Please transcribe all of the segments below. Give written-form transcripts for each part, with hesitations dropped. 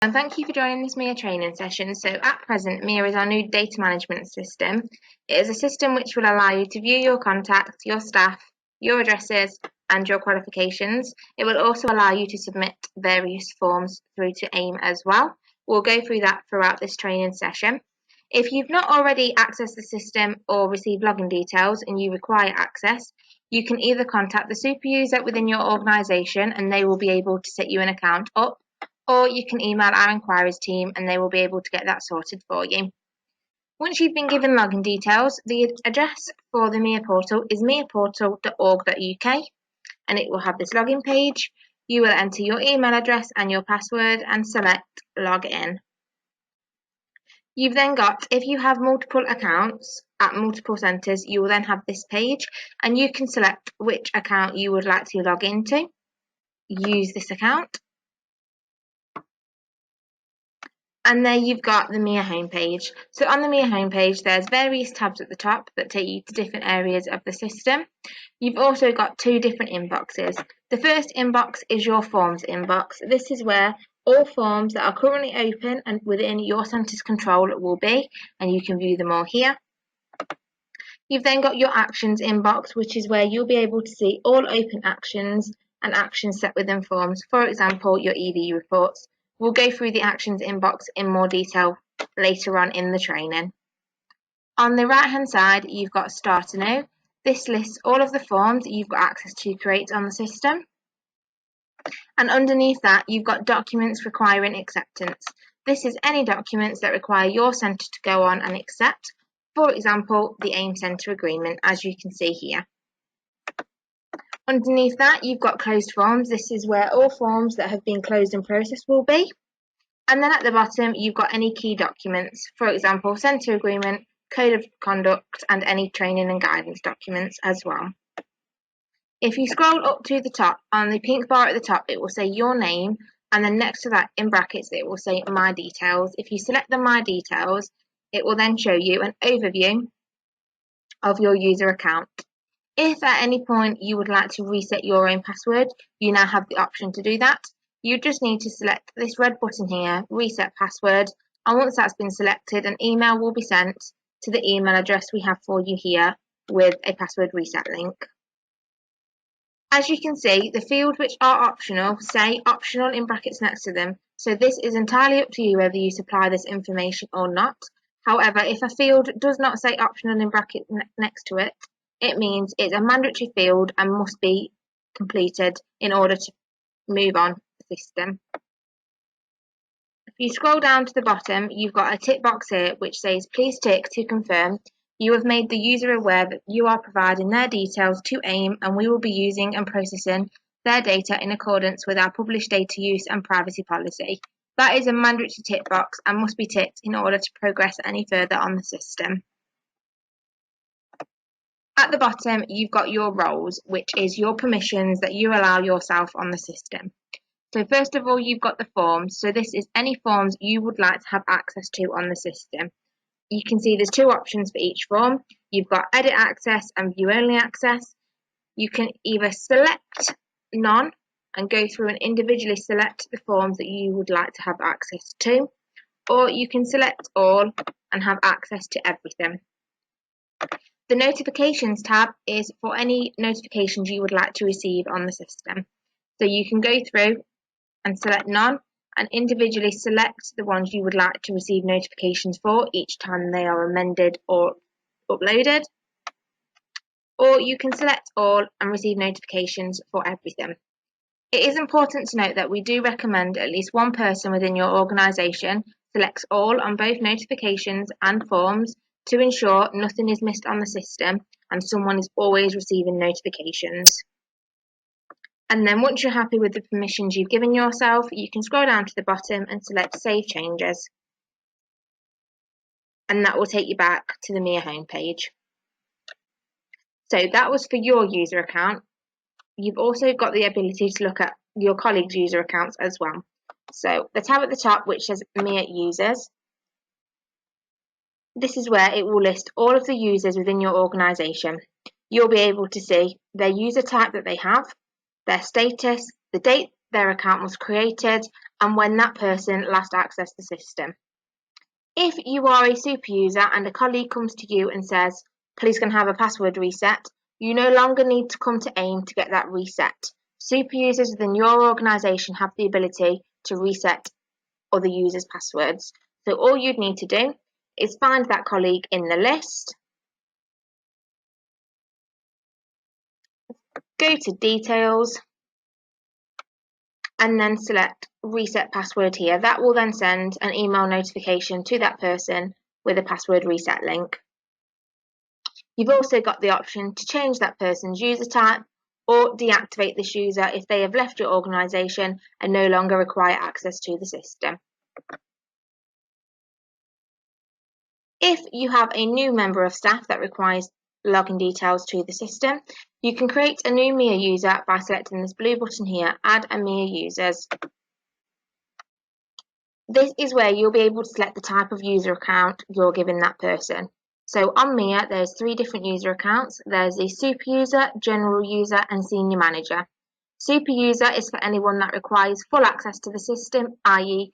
And thank you for joining this MIA training session. So at present, MIA is our new data management system. It is a system which will allow you to view your contacts, your staff, your addresses and your qualifications. It will also allow you to submit various forms through to AIM as well. We'll go through that throughout this training session. If you've not already accessed the system or received login details and you require access, you can either contact the super user within your organisation and they will be able to set you an account up, or you can email our inquiries team and they will be able to get that sorted for you. Once you've been given login details, the address for the MIA portal is miaportal.org.uk and it will have this login page. You will enter your email address and your password and select login. You've then got, if you have multiple accounts at multiple centres, you will then have this page and you can select which account you would like to log into. Use this account. And there you've got the MIA homepage. So on the MIA homepage, there's various tabs at the top that take you to different areas of the system. You've also got two different inboxes. The first inbox is your forms inbox. This is where all forms that are currently open and within your centre's control will be, and you can view them all here. You've then got your actions inbox, which is where you'll be able to see all open actions and actions set within forms. For example, your EV reports. We'll go through the actions inbox in more detail later on in the training. On the right hand side, you've got Start Anew. This lists all of the forms that you've got access to create on the system. And underneath that, you've got documents requiring acceptance. This is any documents that require your centre to go on and accept. For example, the AIM Centre Agreement, as you can see here. Underneath that, you've got closed forms. This is where all forms that have been closed in process will be. And then at the bottom, you've got any key documents. For example, Centre Agreement, Code of Conduct, and any training and guidance documents as well. If you scroll up to the top, on the pink bar at the top, it will say your name, and then next to that, in brackets, it will say My Details. If you select the My Details, it will then show you an overview of your user account. If at any point you would like to reset your own password, you now have the option to do that. You just need to select this red button here, Reset Password, and once that's been selected, an email will be sent to the email address we have for you here with a password reset link. As you can see, the fields which are optional say optional in brackets next to them, so this is entirely up to you whether you supply this information or not. However, if a field does not say optional in brackets next to it, it means it's a mandatory field and must be completed in order to move on the system. If you scroll down to the bottom, you've got a tick box here which says please tick to confirm you have made the user aware that you are providing their details to AIM and we will be using and processing their data in accordance with our published data use and privacy policy. That is a mandatory tick box and must be ticked in order to progress any further on the system. At the bottom, you've got your roles, which is your permissions that you allow yourself on the system. So first of all, you've got the forms. So this is any forms you would like to have access to on the system. You can see there's two options for each form. You've got edit access and view only access. You can either select none and go through and individually select the forms that you would like to have access to, or you can select all and have access to everything. The notifications tab is for any notifications you would like to receive on the system. So you can go through and select none and individually select the ones you would like to receive notifications for each time they are amended or uploaded. Or you can select all and receive notifications for everything. It is important to note that we do recommend at least one person within your organisation selects all on both notifications and forms to ensure nothing is missed on the system and someone is always receiving notifications. And then once you're happy with the permissions you've given yourself, you can scroll down to the bottom and select Save Changes. And that will take you back to the MIA homepage. So that was for your user account. You've also got the ability to look at your colleagues' user accounts as well. So the tab at the top which says MIA Users, this is where it will list all of the users within your organisation. You'll be able to see their user type that they have, their status, the date their account was created and when that person last accessed the system. If you are a super user and a colleague comes to you and says, please can I have a password reset, you no longer need to come to AIM to get that reset. Super users within your organisation have the ability to reset other users' passwords. So all you'd need to do is find that colleague in the list, go to details, and then select reset password here. That will then send an email notification to that person with a password reset link. You've also got the option to change that person's user type or deactivate this user if they have left your organisation and no longer require access to the system. If you have a new member of staff that requires login details to the system, you can create a new MIA user by selecting this blue button here, Add a MIA Users. This is where you'll be able to select the type of user account you're giving that person. So on MIA, there's 3 different user accounts. There's a super user, general user, and senior manager. Super user is for anyone that requires full access to the system, i.e.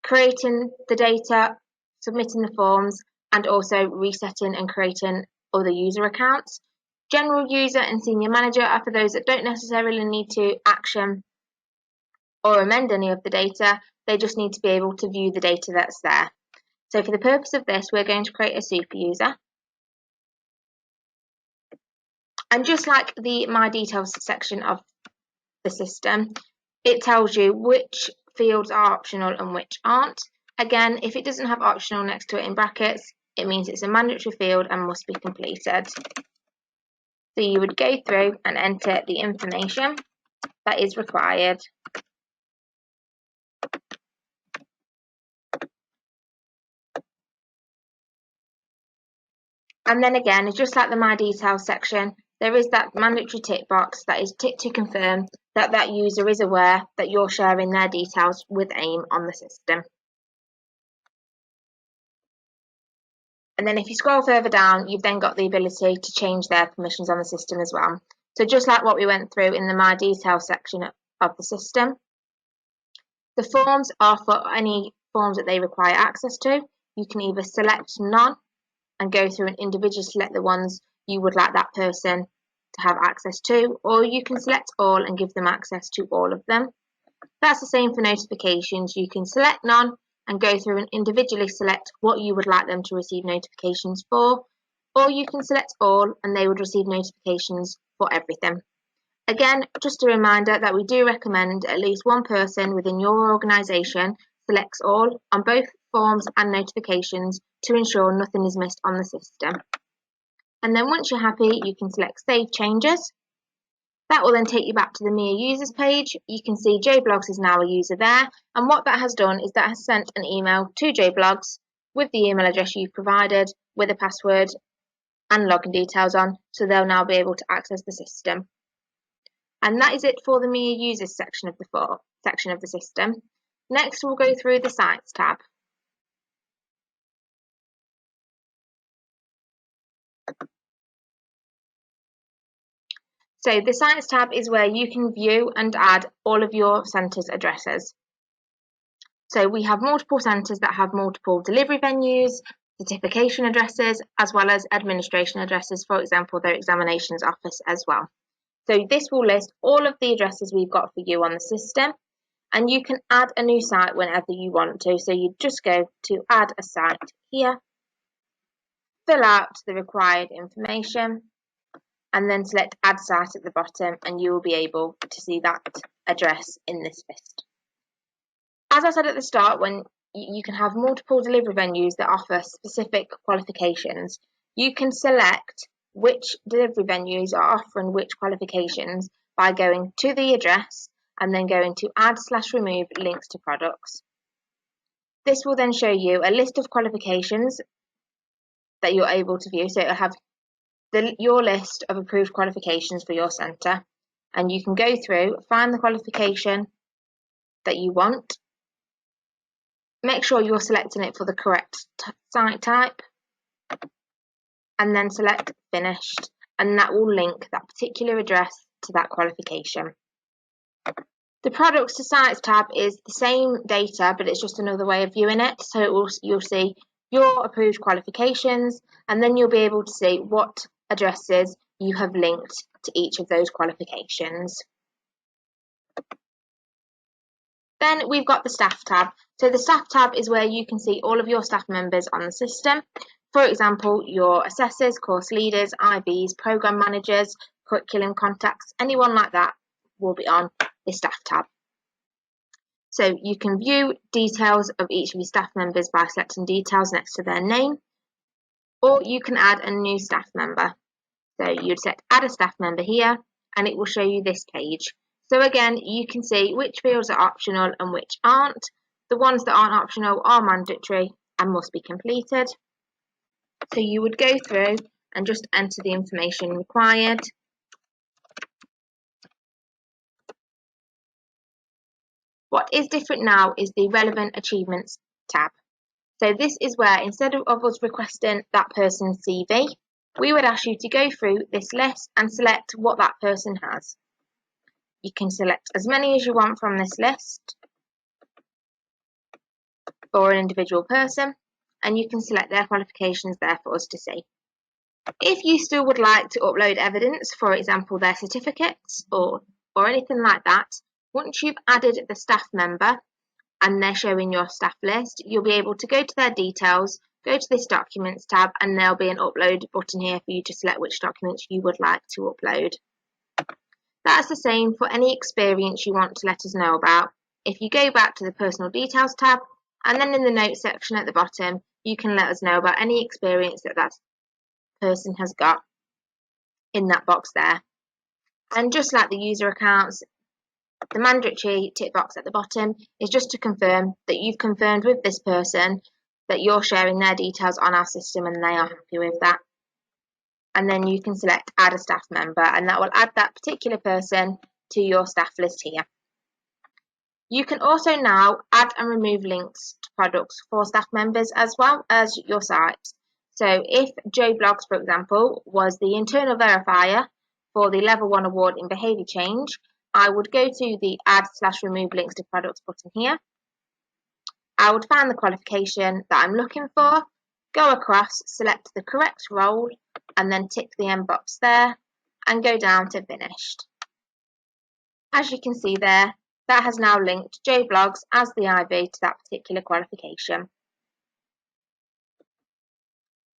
creating the data, submitting the forms, and also resetting and creating other user accounts. General user and senior manager are for those that don't necessarily need to action or amend any of the data, they just need to be able to view the data that's there. So for the purpose of this, we're going to create a super user. And just like the My Details section of the system, it tells you which fields are optional and which aren't. Again, if it doesn't have optional next to it in brackets, it means it's a mandatory field and must be completed. So you would go through and enter the information that is required. And then again, just like the My Details section, there is that mandatory tick box that is ticked to confirm that that user is aware that you're sharing their details with AIM on the system. And then if you scroll further down, you've then got the ability to change their permissions on the system as well. So just like what we went through in the My Details section of the system, the forms are for any forms that they require access to. You can either select none and go through and individually select the ones you would like that person to have access to, or you can select all and give them access to all of them. That's the same for notifications. You can select none and go through and individually select what you would like them to receive notifications for, or you can select all and they would receive notifications for everything. Again, just a reminder that we do recommend at least one person within your organisation selects all on both forms and notifications to ensure nothing is missed on the system. And then once you're happy, you can select Save Changes. That will then take you back to the MIA Users page. You can see JBlogs is now a user there, and what that has done is that has sent an email to JBlogs with the email address you've provided with a password and login details on, so they'll now be able to access the system. And that is it for the MIA Users section of the system. Next, we'll go through the Sites tab. So the Sites tab is where you can view and add all of your centres' addresses. So we have multiple centres that have multiple delivery venues, certification addresses, as well as administration addresses, for example, their examinations office as well. So this will list all of the addresses we've got for you on the system, and you can add a new site whenever you want to. So you just go to add a site here, fill out the required information, and then select add site at the bottom, and you will be able to see that address in this list. As I said at the start, when you can have multiple delivery venues that offer specific qualifications, you can select which delivery venues are offering which qualifications by going to the address and then going to add/remove links to products. This will then show you a list of qualifications that you're able to view. So it'll have your list of approved qualifications for your centre, and you can go through, find the qualification that you want, make sure you're selecting it for the correct site type, and then select Finished, and that will link that particular address to that qualification. The Products to Sites tab is the same data, but it's just another way of viewing it. So you'll see your approved qualifications, and then you'll be able to see what addresses you have linked to each of those qualifications. Then we've got the Staff tab. So the Staff tab is where you can see all of your staff members on the system. For example, your assessors, course leaders, IBs, program managers, curriculum contacts, anyone like that will be on the Staff tab. So you can view details of each of your staff members by selecting details next to their name, or you can add a new staff member. So you'd select add a staff member here, and it will show you this page. So again, you can see which fields are optional and which aren't. The ones that aren't optional are mandatory and must be completed. So you would go through and just enter the information required. What is different now is the relevant achievements tab. So this is where instead of us requesting that person's CV, we would ask you to go through this list and select what that person has. You can select as many as you want from this list for an individual person, and you can select their qualifications there for us to see. If you still would like to upload evidence, for example their certificates or anything like that, once you've added the staff member and they're showing your staff list, you'll be able to go to their details, go to this Documents tab, and there'll be an upload button here for you to select which documents you would like to upload. That's the same for any experience you want to let us know about. If you go back to the Personal Details tab, and then in the Notes section at the bottom, you can let us know about any experience that that person has got in that box there. And just like the user accounts, the mandatory tick box at the bottom is just to confirm that you've confirmed with this person that you're sharing their details on our system and they are happy with that. And then you can select add a staff member, and that will add that particular person to your staff list here. You can also now add and remove links to products for staff members as well as your site. So if Joe Blogs, for example, was the internal verifier for the Level 1 award in behaviour change, I would go to the add/remove links to products button here. I would find the qualification that I'm looking for, go across, select the correct role, and then tick the end box there and go down to finished. As you can see there, that has now linked Joe Blogs as the IB to that particular qualification.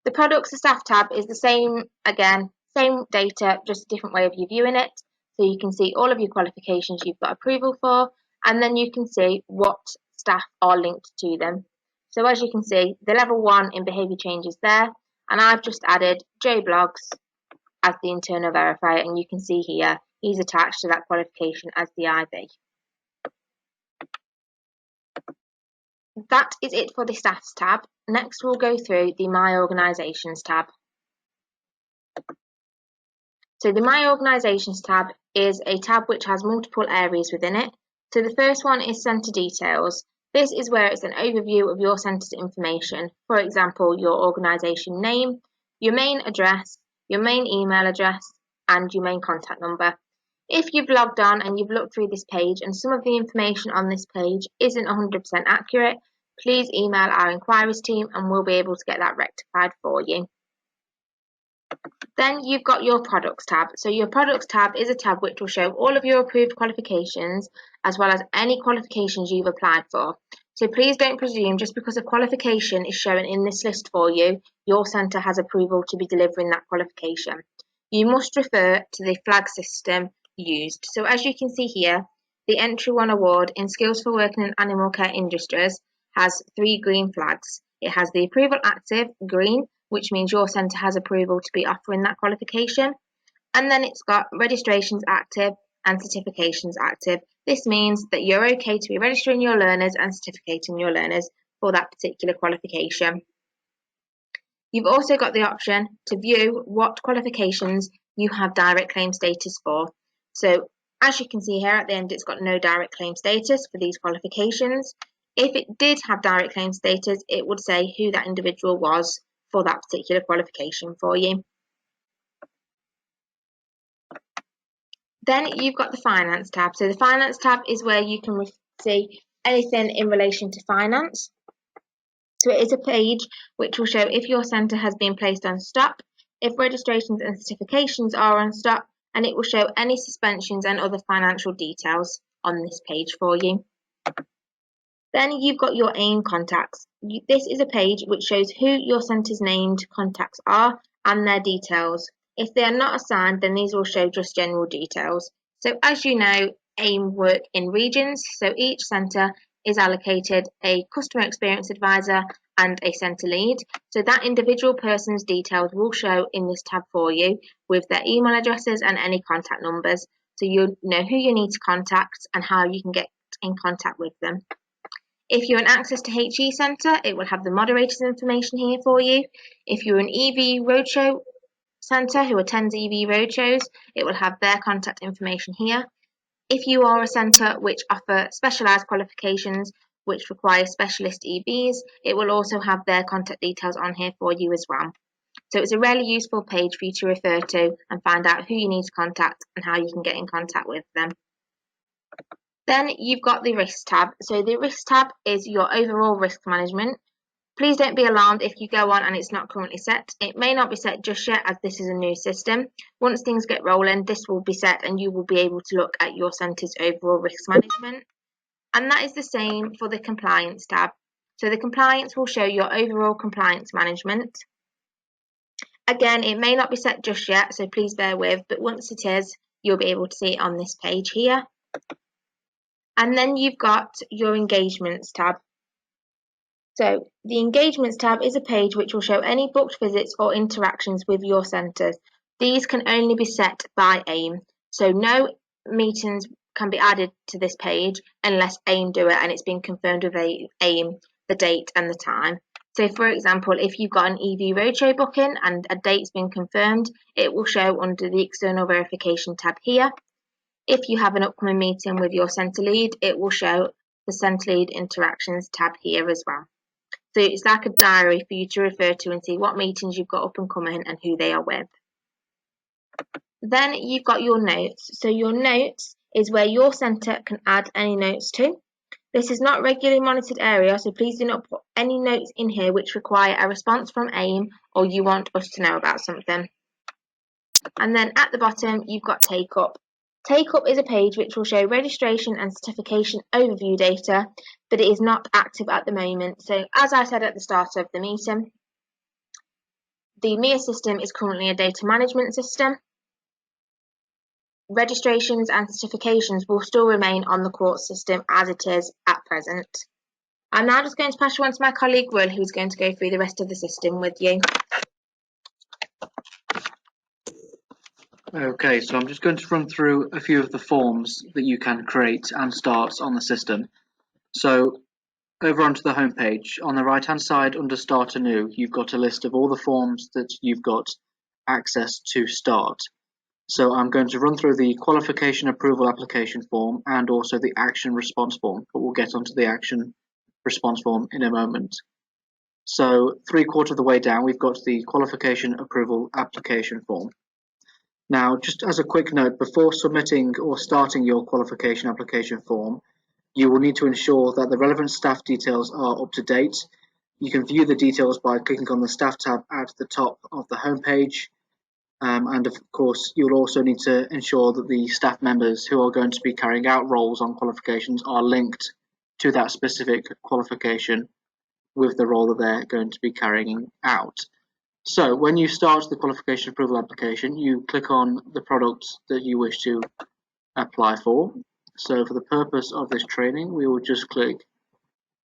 The Products to Staff tab is the same, again, same data, just a different way of you viewing it. So you can see all of your qualifications you've got approval for, and then you can see what staff are linked to them. So as you can see, the Level 1 in behaviour change is there, and I've just added Joe Blogs as the internal verifier, and you can see here he's attached to that qualification as the IB. That is it for the Staffs tab. Next we'll go through the My Organisations tab. So the My Organisations tab is a tab which has multiple areas within it. So the first one is Centre Details. This is where it's an overview of your centre's information. For example, your organisation name, your main address, your main email address, and your main contact number. If you've logged on and you've looked through this page and some of the information on this page isn't 100% accurate, please email our inquiries team and we'll be able to get that rectified for you. Then you've got your Products tab. So your Products tab is a tab which will show all of your approved qualifications as well as any qualifications you've applied for. So please don't presume just because a qualification is shown in this list for you, your centre has approval to be delivering that qualification. You must refer to the flag system used. So as you can see here, the Entry 1 award in Skills for Working in Animal Care Industries has 3 green flags. It has the Approval Active, green, which means your centre has approval to be offering that qualification. And then it's got Registrations Active and Certifications Active. This means that you're okay to be registering your learners and certificating your learners for that particular qualification. You've also got the option to view what qualifications you have direct claim status for. So as you can see here at the end, it's got no direct claim status for these qualifications. If it did have direct claim status, it would say who that individual was for that particular qualification for you. Then you've got the Finance tab. So the Finance tab is where you can see anything in relation to finance. So it is a page which will show if your centre has been placed on stop, if registrations and certifications are on stop, and it will show any suspensions and other financial details on this page for you. Then you've got your AIM contacts. This is a page which shows who your centre's named contacts are and their details. If they are not assigned, then these will show just general details. So as you know, AIM work in regions, so each centre is allocated a customer experience advisor and a centre lead. So that individual person's details will show in this tab for you with their email addresses and any contact numbers. So you'll know who you need to contact and how you can get in contact with them. If you're an Access to HE Centre, it will have the moderator's information here for you. If you're an EV Roadshow Centre who attends EV Roadshows, it will have their contact information here. If you are a centre which offer specialised qualifications which require specialist EVs, it will also have their contact details on here for you as well. So it's a really useful page for you to refer to and find out who you need to contact and how you can get in contact with them. Then you've got the Risk tab. So the Risk tab is your overall risk management. Please don't be alarmed if you go on and it's not currently set. It may not be set just yet as this is a new system. Once things get rolling, this will be set and you will be able to look at your centre's overall risk management. And that is the same for the Compliance tab. So the Compliance will show your overall compliance management. Again, it may not be set just yet, so please bear with, but once it is, you'll be able to see it on this page here. And then you've got your Engagements tab. So the Engagements tab is a page which will show any booked visits or interactions with your centres. These can only be set by AIM. So no meetings can be added to this page unless AIM do it and it's been confirmed with AIM, the date and the time. So for example, if you've got an EV Roadshow booking and a date's been confirmed, it will show under the External Verification tab here. If you have an upcoming meeting with your centre lead, it will show the centre lead interactions tab here as well. So it's like a diary for you to refer to and see what meetings you've got up and coming and who they are with. Then you've got your notes. So your notes is where your centre can add any notes to. This is not regularly monitored area, so please do not put any notes in here which require a response from AIM or you want us to know about something. And then at the bottom, you've got Take Up. Take Up is a page which will show registration and certification overview data, but it is not active at the moment. So as I said at the start of the meeting, the MIA system is currently a data management system. Registrations and certifications will still remain on the court system as it is at present. I'm now just going to pass you on to my colleague Will, who's going to go through the rest of the system with you. Okay, so I'm just going to run through a few of the forms that you can create and start on the system. So over onto the home page, on the right hand side under Start Anew, you've got a list of all the forms that you've got access to start. So I'm going to run through the Qualification Approval Application form and also the Action Response form, but we'll get onto the Action Response form in a moment. So 3/4 of the way down, we've got the Qualification Approval Application form. Now, just as a quick note, before submitting or starting your qualification application form, you will need to ensure that the relevant staff details are up to date. You can view the details by clicking on the Staff tab at the top of the home page. And of course, you'll also need to ensure that the staff members who are going to be carrying out roles on qualifications are linked to that specific qualification with the role that they're going to be carrying out. So when you start the qualification approval application, you click on the product that you wish to apply for. So for the purpose of this training, we will just click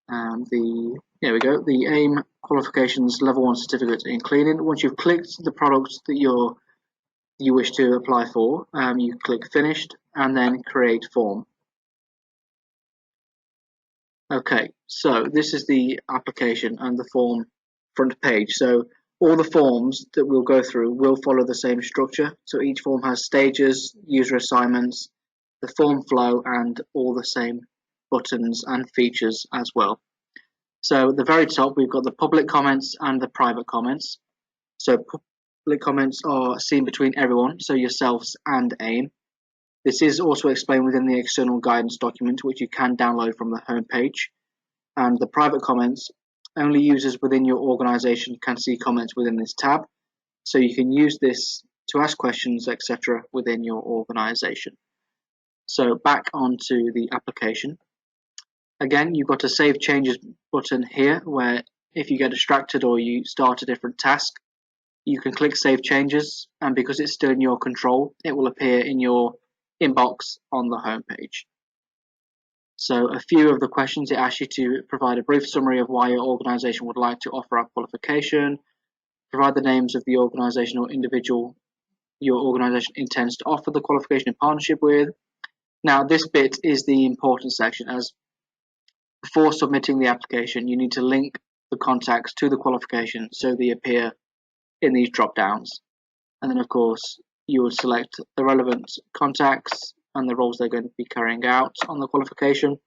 the AIM Qualifications Level 1 Certificate in Cleaning. Once you've clicked the product that you wish to apply for, you click Finished and then Create Form. Okay, so this is the application and the form front page. So all the forms that we'll go through will follow the same structure. So each form has stages, user assignments, the form flow, and all the same buttons and features as well. So at the very top, we've got the public comments and the private comments. So public comments are seen between everyone, so yourselves and AIM. This is also explained within the external guidance document, which you can download from the home page. And the private comments, only users within your organization can see comments within this tab. So you can use this to ask questions, etc. within your organization. So back onto the application. Again, you've got a Save Changes button here, where if you get distracted or you start a different task, you can click Save Changes, and because it's still in your control, it will appear in your inbox on the home page. So a few of the questions, it asks you to provide a brief summary of why your organization would like to offer our qualification, provide the names of the organization or individual your organization intends to offer the qualification in partnership with. Now, this bit is the important section, as before submitting the application, you need to link the contacts to the qualification so they appear in these drop downs. And then, of course, you will select the relevant contacts and the roles they're going to be carrying out on the qualification.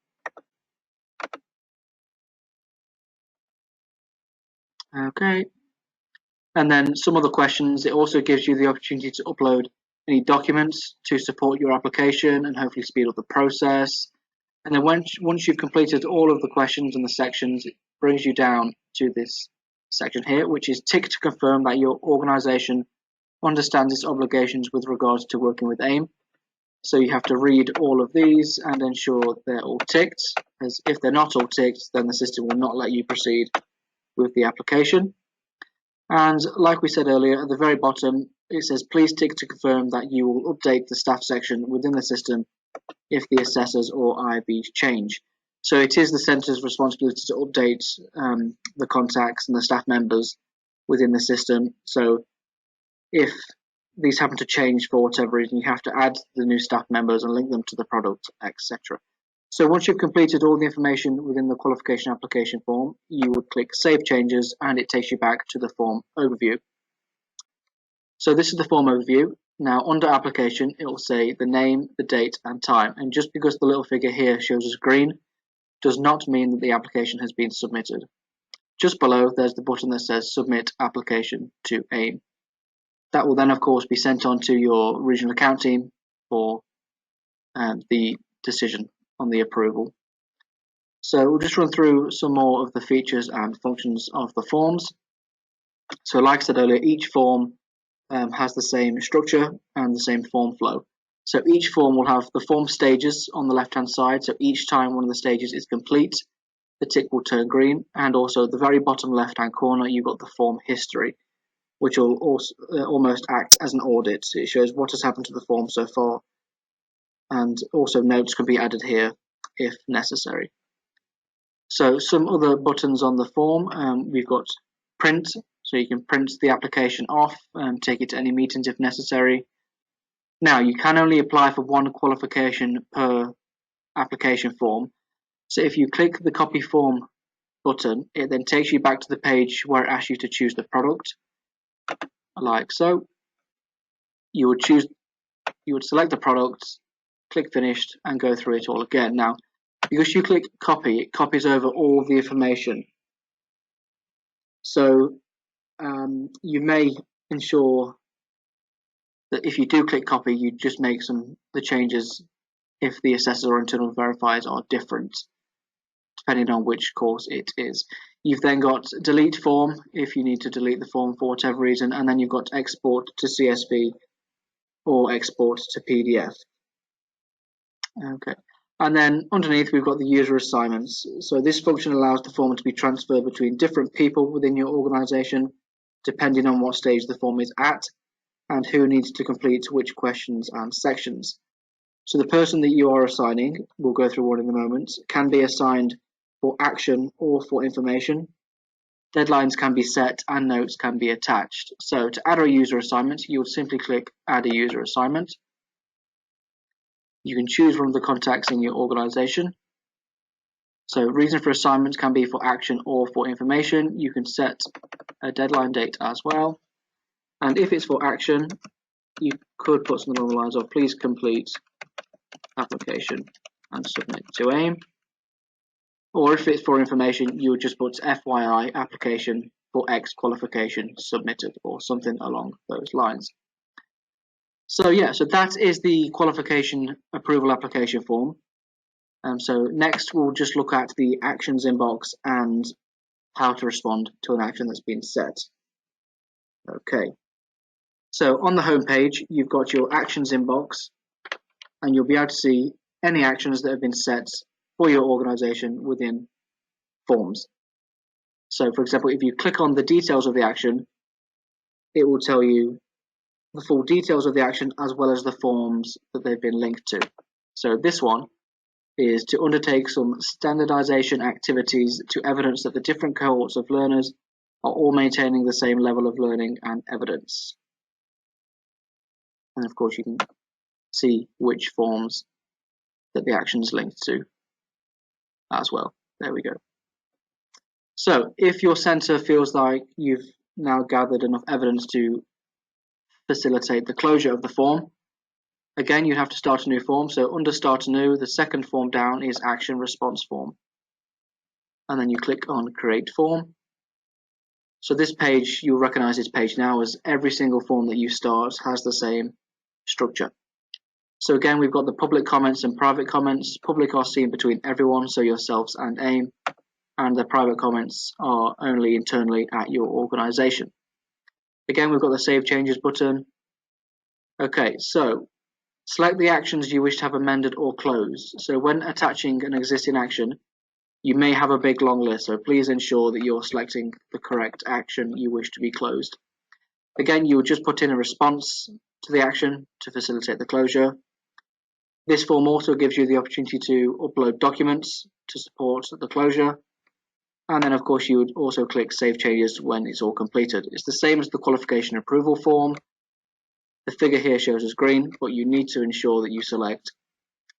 Okay. And then some other questions, it also gives you the opportunity to upload any documents to support your application and hopefully speed up the process. And then once you've completed all of the questions and the sections, it brings you down to this section here, which is tick to confirm that your organization understands its obligations with regards to working with AIM. So you have to read all of these and ensure they're all ticked, as if they're not all ticked, then the system will not let you proceed with the application. And like we said earlier, at the very bottom, it says, please tick to confirm that you will update the staff section within the system if the assessors or IBs change. So it is the centre's responsibility to update the contacts and the staff members within the system. So if these happen to change for whatever reason, you have to add the new staff members and link them to the product, etc. So once you've completed all the information within the qualification application form, you would click Save Changes and it takes you back to the form overview. So this is the form overview. Now under application, it will say the name, the date and time. And just because the little figure here shows us green does not mean that the application has been submitted. Just below, there's the button that says Submit Application to AIM. That will then, of course, be sent on to your regional account team for the decision on the approval. So we'll just run through some more of the features and functions of the forms. So like I said earlier, each form has the same structure and the same form flow. So each form will have the form stages on the left hand side. So each time one of the stages is complete, the tick will turn green. And also at the very bottom left hand corner, you've got the form history, which will also almost act as an audit. It shows what has happened to the form so far. And also notes can be added here if necessary. So some other buttons on the form, we've got print, so you can print the application off and take it to any meetings if necessary. Now, you can only apply for one qualification per application form. So if you click the copy form button, it then takes you back to the page where it asks you to choose the product, like so. You would select the product, click finished, and go through it all again. Now, because you click copy, it copies over all the information. So you may ensure that if you do click copy, you just make the changes if the assessors or internal verifiers are different, depending on which course it is. You've then got delete form if you need to delete the form for whatever reason, and then you've got export to CSV or export to PDF. Okay. And then underneath we've got the user assignments. So this function allows the form to be transferred between different people within your organization, depending on what stage the form is at and who needs to complete which questions and sections. So the person that you are assigning, we'll go through one in a moment, can be assigned for action or for information. Deadlines can be set and notes can be attached. So to add a user assignment, you would simply click Add a User Assignment. You can choose one of the contacts in your organization. So reason for assignment can be for action or for information. You can set a deadline date as well. And if it's for action, you could put something along the lines of please complete application and submit to AIM. Or if it's for information, you would just put FYI application for X qualification submitted or something along those lines. So yeah, so that is the qualification approval application form. So next we'll just look at the actions inbox and how to respond to an action that's been set. Okay, so on the home page you've got your actions inbox, and you'll be able to see any actions that have been set for your organization within forms. So for example, if you click on the details of the action, it will tell you the full details of the action as well as the forms that they've been linked to. So this one is to undertake some standardization activities to evidence that the different cohorts of learners are all maintaining the same level of learning and evidence. And of course you can see which forms that the action is linked to as well. There we go. So if your centre feels like you've now gathered enough evidence to facilitate the closure of the form, again you have to start a new form. So under start anew, the second form down is action response form. And then you click on create form. So this page, you'll recognize this page now as every single form that you start has the same structure. So again, we've got the public comments and private comments. Public are seen between everyone, so yourselves and AIM, and the private comments are only internally at your organization. Again, we've got the Save Changes button. Okay, so select the actions you wish to have amended or closed. So when attaching an existing action, you may have a big long list, so please ensure that you're selecting the correct action you wish to be closed. Again, you will just put in a response to the action to facilitate the closure. This form also gives you the opportunity to upload documents to support the closure. And then, of course, you would also click Save Changes when it's all completed. It's the same as the qualification approval form. The figure here shows as green, but you need to ensure that you select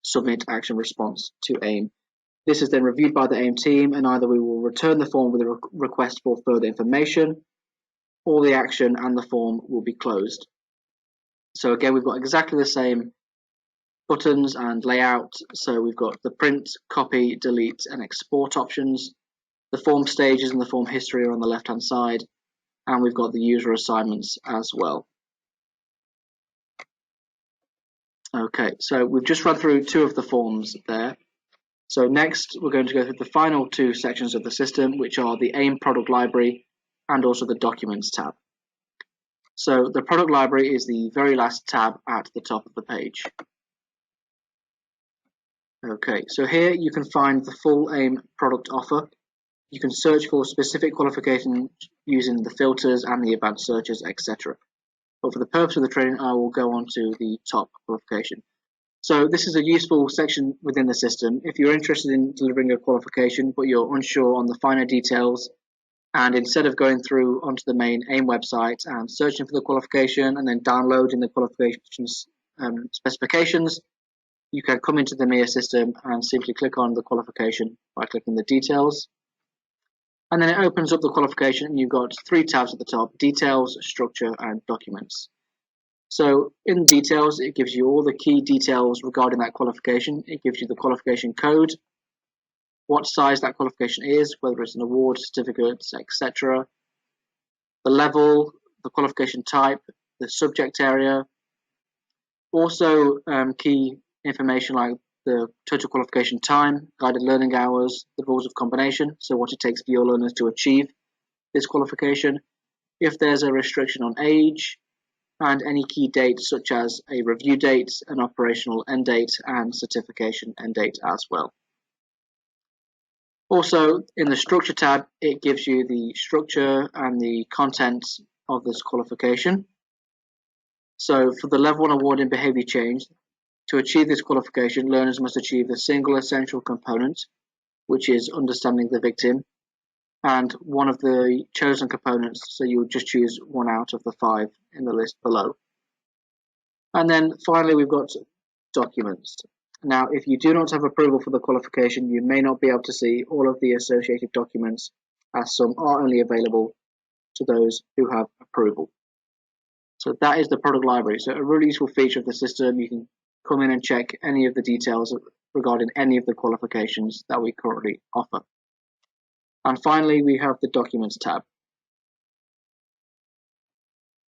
Submit Action Response to AIM. This is then reviewed by the AIM team, and either we will return the form with a request for further information, or the action and the form will be closed. So again, we've got exactly the same buttons and layout. So we've got the print, copy, delete, and export options. The form stages and the form history are on the left-hand side, and we've got the user assignments as well. Okay, so we've just run through two of the forms there. So next, we're going to go through the final two sections of the system, which are the AIM product library and also the documents tab. So the product library is the very last tab at the top of the page. Okay, so here you can find the full AIM product offer. You can search for specific qualifications using the filters and the advanced searches, etc. But for the purpose of the training, I will go on to the top qualification. So this is a useful section within the system. If you're interested in delivering a qualification, but you're unsure on the finer details, and instead of going through onto the main AIM website and searching for the qualification and then downloading the qualifications specifications, you can come into the MIA system and simply click on the qualification by clicking the details. And then it opens up the qualification, and you've got three tabs at the top: details, structure, and documents. So in details, it gives you all the key details regarding that qualification. It gives you the qualification code, what size that qualification is, whether it's an award, certificate, etc. The level, the qualification type, the subject area. Also key information like the total qualification time, guided learning hours, the rules of combination, so what it takes for your learners to achieve this qualification. If there's a restriction on age, and any key dates such as a review date, an operational end date, and certification end date as well. Also, in the structure tab, it gives you the structure and the content of this qualification. So for the Level 1 award in behaviour change, to achieve this qualification, learners must achieve a single essential component, which is understanding the victim, and one of the chosen components, so you would just choose one out of the 5 in the list below. And then finally, we've got documents. Now, if you do not have approval for the qualification, you may not be able to see all of the associated documents, as some are only available to those who have approval. So that is the product library. So a really useful feature of the system. You can come in and check any of the details regarding any of the qualifications that we currently offer. And finally, we have the Documents tab.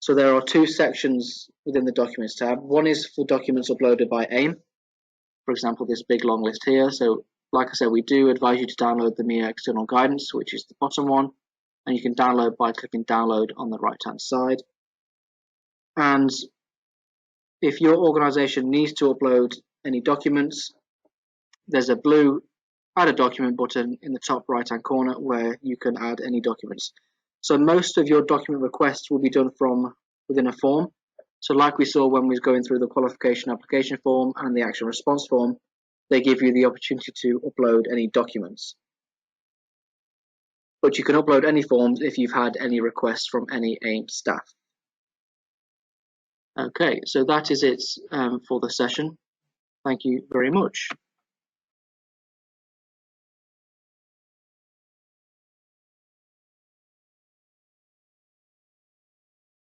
So there are two sections within the Documents tab. One is for documents uploaded by AIM, for example, this big long list here. So like I said, we do advise you to download the MIA external guidance, which is the bottom one, and you can download by clicking download on the right hand side. And if your organization needs to upload any documents, there's a blue add a document button in the top right hand corner where you can add any documents. So most of your document requests will be done from within a form. So like we saw when we was going through the qualification application form and the action response form, they give you the opportunity to upload any documents. But you can upload any forms if you've had any requests from any AIM staff. Okay, so that is it for the session. Thank you very much.